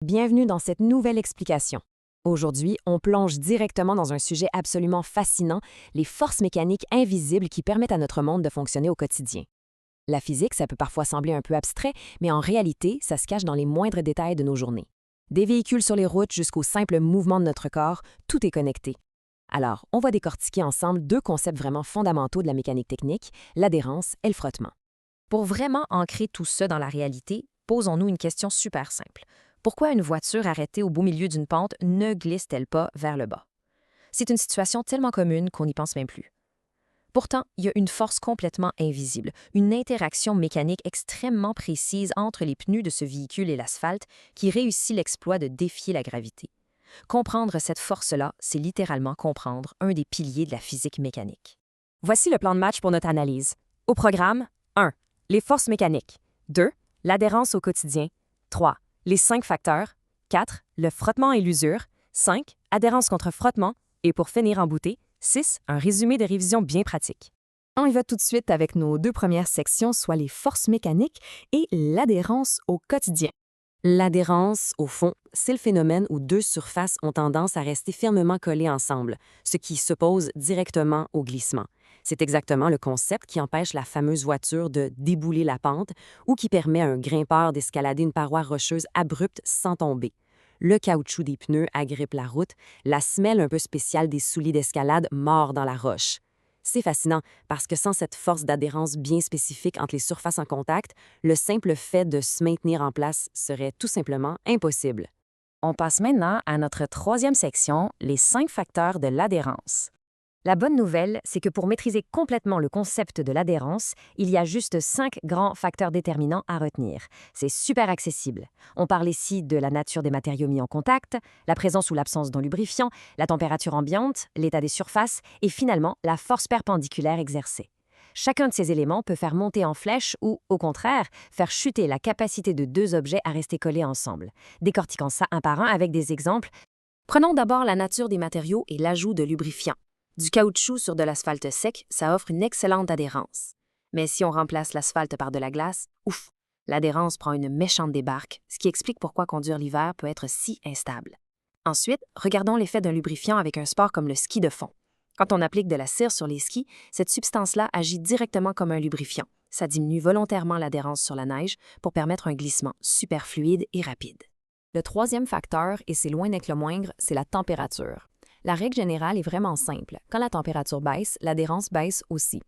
Bienvenue dans cette nouvelle explication. Aujourd'hui, on plonge directement dans un sujet absolument fascinant, les forces mécaniques invisibles qui permettent à notre monde de fonctionner au quotidien. La physique, ça peut parfois sembler un peu abstrait, mais en réalité, ça se cache dans les moindres détails de nos journées. Des véhicules sur les routes jusqu'au simple mouvement de notre corps, tout est connecté. Alors, on va décortiquer ensemble deux concepts vraiment fondamentaux de la mécanique technique, l'adhérence et le frottement. Pour vraiment ancrer tout ça dans la réalité, posons-nous une question super simple. Pourquoi une voiture arrêtée au beau milieu d'une pente ne glisse-t-elle pas vers le bas? C'est une situation tellement commune qu'on n'y pense même plus. Pourtant, il y a une force complètement invisible, une interaction mécanique extrêmement précise entre les pneus de ce véhicule et l'asphalte qui réussit l'exploit de défier la gravité. Comprendre cette force-là, c'est littéralement comprendre un des piliers de la physique mécanique. Voici le plan de match pour notre analyse. Au programme, 1. Les forces mécaniques. 2. L'adhérence au quotidien. 3. Les 5 facteurs. 4. Le frottement et l'usure. 5. Adhérence contre frottement. Et pour finir en beauté, 6. Un résumé de révision bien pratique. On y va tout de suite avec nos deux premières sections, soit les forces mécaniques et l'adhérence au quotidien. L'adhérence, au fond, c'est le phénomène où deux surfaces ont tendance à rester fermement collées ensemble, ce qui s'oppose directement au glissement. C'est exactement le concept qui empêche la fameuse voiture de débouler la pente ou qui permet à un grimpeur d'escalader une paroi rocheuse abrupte sans tomber. Le caoutchouc des pneus agrippe la route, la semelle un peu spéciale des souliers d'escalade mord dans la roche. C'est fascinant parce que sans cette force d'adhérence bien spécifique entre les surfaces en contact, le simple fait de se maintenir en place serait tout simplement impossible. On passe maintenant à notre troisième section, les 5 facteurs de l'adhérence. La bonne nouvelle, c'est que pour maîtriser complètement le concept de l'adhérence, il y a juste 5 grands facteurs déterminants à retenir. C'est super accessible. On parle ici de la nature des matériaux mis en contact, la présence ou l'absence d'un lubrifiant, la température ambiante, l'état des surfaces et finalement la force perpendiculaire exercée. Chacun de ces éléments peut faire monter en flèche ou, au contraire, faire chuter la capacité de deux objets à rester collés ensemble. Décortiquons ça un par un avec des exemples. Prenons d'abord la nature des matériaux et l'ajout de lubrifiants. Du caoutchouc sur de l'asphalte sec, ça offre une excellente adhérence. Mais si on remplace l'asphalte par de la glace, ouf, l'adhérence prend une méchante débarque, ce qui explique pourquoi conduire l'hiver peut être si instable. Ensuite, regardons l'effet d'un lubrifiant avec un sport comme le ski de fond. Quand on applique de la cire sur les skis, cette substance-là agit directement comme un lubrifiant. Ça diminue volontairement l'adhérence sur la neige pour permettre un glissement super fluide et rapide. Le troisième facteur, et c'est loin d'être le moindre, c'est la température. La règle générale est vraiment simple. Quand la température baisse, l'adhérence baisse aussi.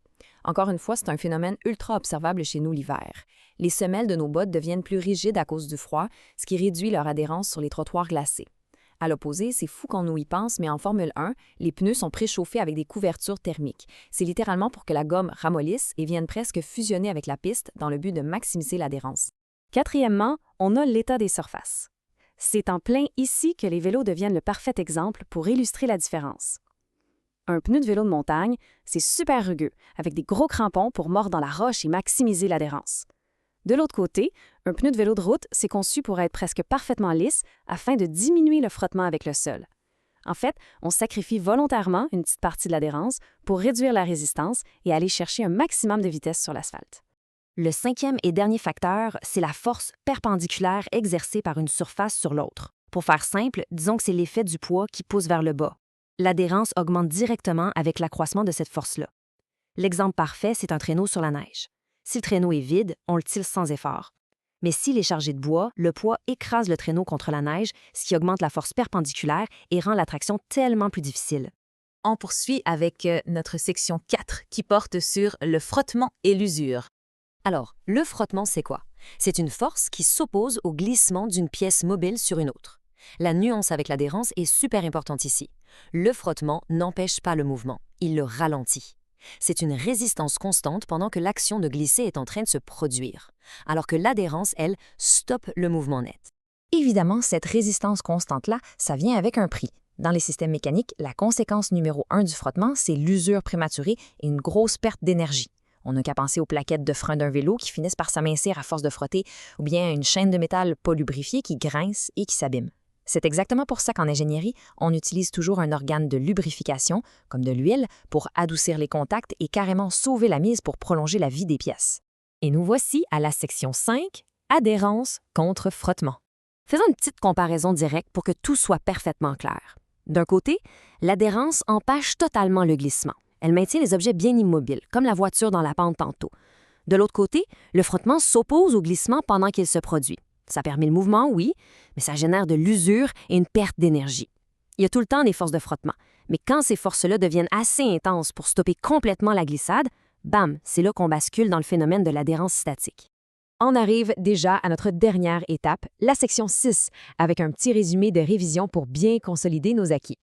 Encore une fois, c'est un phénomène ultra observable chez nous l'hiver. Les semelles de nos bottes deviennent plus rigides à cause du froid, ce qui réduit leur adhérence sur les trottoirs glacés. À l'opposé, c'est fou qu'on nous y pense, mais en Formule 1, les pneus sont préchauffés avec des couvertures thermiques. C'est littéralement pour que la gomme ramollisse et vienne presque fusionner avec la piste dans le but de maximiser l'adhérence. Quatrièmement, on a l'état des surfaces. C'est en plein ici que les vélos deviennent le parfait exemple pour illustrer la différence. Un pneu de vélo de montagne, c'est super rugueux, avec des gros crampons pour mordre dans la roche et maximiser l'adhérence. De l'autre côté, un pneu de vélo de route, c'est conçu pour être presque parfaitement lisse afin de diminuer le frottement avec le sol. En fait, on sacrifie volontairement une petite partie de l'adhérence pour réduire la résistance et aller chercher un maximum de vitesse sur l'asphalte. Le cinquième et dernier facteur, c'est la force perpendiculaire exercée par une surface sur l'autre. Pour faire simple, disons que c'est l'effet du poids qui pousse vers le bas. L'adhérence augmente directement avec l'accroissement de cette force-là. L'exemple parfait, c'est un traîneau sur la neige. Si le traîneau est vide, on le tire sans effort. Mais s'il est chargé de bois, le poids écrase le traîneau contre la neige, ce qui augmente la force perpendiculaire et rend la traction tellement plus difficile. On poursuit avec notre section 4 qui porte sur le frottement et l'usure. Alors, le frottement, c'est quoi? C'est une force qui s'oppose au glissement d'une pièce mobile sur une autre. La nuance avec l'adhérence est super importante ici. Le frottement n'empêche pas le mouvement, il le ralentit. C'est une résistance constante pendant que l'action de glisser est en train de se produire, alors que l'adhérence, elle, stoppe le mouvement net. Évidemment, cette résistance constante-là, ça vient avec un prix. Dans les systèmes mécaniques, la conséquence numéro 1 du frottement, c'est l'usure prématurée et une grosse perte d'énergie. On n'a qu'à penser aux plaquettes de frein d'un vélo qui finissent par s'amincir à force de frotter, ou bien à une chaîne de métal pas lubrifiée qui grince et qui s'abîme. C'est exactement pour ça qu'en ingénierie, on utilise toujours un organe de lubrification, comme de l'huile, pour adoucir les contacts et carrément sauver la mise pour prolonger la vie des pièces. Et nous voici à la section 5, adhérence contre frottement. Faisons une petite comparaison directe pour que tout soit parfaitement clair. D'un côté, l'adhérence empêche totalement le glissement. Elle maintient les objets bien immobiles, comme la voiture dans la pente tantôt. De l'autre côté, le frottement s'oppose au glissement pendant qu'il se produit. Ça permet le mouvement, oui, mais ça génère de l'usure et une perte d'énergie. Il y a tout le temps des forces de frottement, mais quand ces forces-là deviennent assez intenses pour stopper complètement la glissade, bam, c'est là qu'on bascule dans le phénomène de l'adhérence statique. On arrive déjà à notre dernière étape, la section 6, avec un petit résumé de révision pour bien consolider nos acquis.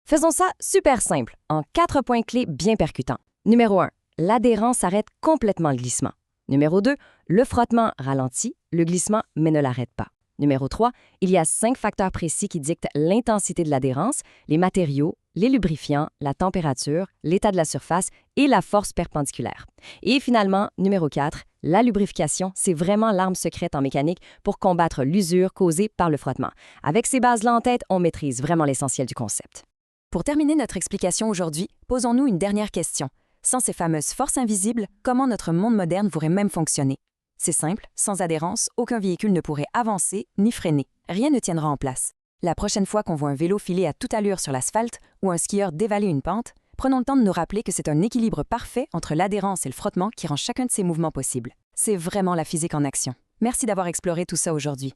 Faisons ça super simple, en 4 points clés bien percutants. Numéro 1, l'adhérence arrête complètement le glissement. Numéro 2, le frottement ralentit le glissement mais ne l'arrête pas. Numéro 3, il y a 5 facteurs précis qui dictent l'intensité de l'adhérence, les matériaux, les lubrifiants, la température, l'état de la surface et la force perpendiculaire. Et finalement, numéro 4, la lubrification, c'est vraiment l'arme secrète en mécanique pour combattre l'usure causée par le frottement. Avec ces bases-là en tête, on maîtrise vraiment l'essentiel du concept. Pour terminer notre explication aujourd'hui, posons-nous une dernière question. Sans ces fameuses forces invisibles, comment notre monde moderne pourrait même fonctionner? C'est simple, sans adhérence, aucun véhicule ne pourrait avancer ni freiner. Rien ne tiendra en place. La prochaine fois qu'on voit un vélo filer à toute allure sur l'asphalte ou un skieur dévaler une pente, prenons le temps de nous rappeler que c'est un équilibre parfait entre l'adhérence et le frottement qui rend chacun de ces mouvements possible. C'est vraiment la physique en action. Merci d'avoir exploré tout ça aujourd'hui.